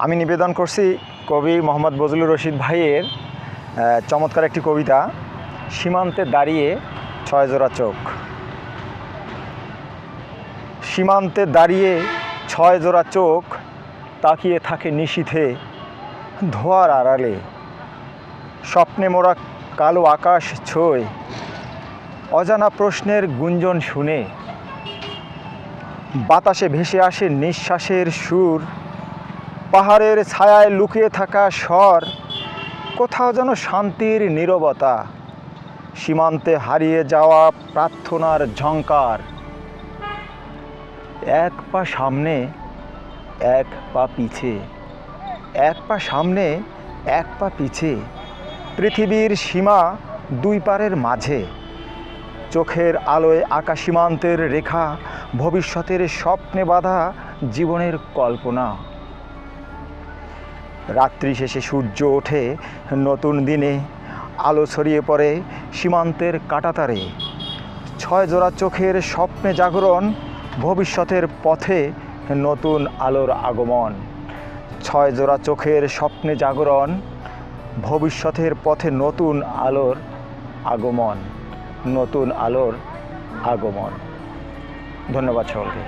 আমি নিবেদন করছি কবি মোহাম্মদ বজলুর রশিদ ভাইয়ের চমৎকার একটি কবিতা, সীমান্তে দাঁড়িয়ে ছয় জোড়া চোখ। সীমান্তে দাঁড়িয়ে ছয় জোড়া চোখ তাকিয়ে থাকে নিশীথে ধোঁয়ার আড়ালে। স্বপ্নে মোরা কালো আকাশ ছোঁয় অজানা প্রশ্নের গুঞ্জন শুনে। বাতাসে ভেসে আসে নিঃশ্বাসের সুর, পাহাড়ের ছায়ায় লুকিয়ে থাকা স্বর, কোথাও যেন শান্তির নীরবতা। সীমান্তে হারিয়ে যাওয়া প্রার্থনার ঝংকার। এক পা সামনে এক পা পিছে, এক পা সামনে এক পা পিছে, পৃথিবীর সীমা দুই পারের মাঝে। চোখের আলোয় আঁকা সীমান্তের রেখা, ভবিষ্যতের স্বপ্নে বাঁধা জীবনের কল্পনা। রাত্রি শেষে সূর্য ওঠে নতুন দিনে, আলো ছড়িয়ে পড়ে সীমান্তের কাঁটাতারে। ছয় জোড়া চোখের স্বপ্নে জাগরণ, ভবিষ্যতের পথে নতুন আলোর আগমন। ছয় জোড়া চোখের স্বপ্নে জাগরণ, ভবিষ্যতের পথে নতুন আলোর আগমন, নতুন আলোর আগমন। ধন্যবাদ সকলকে।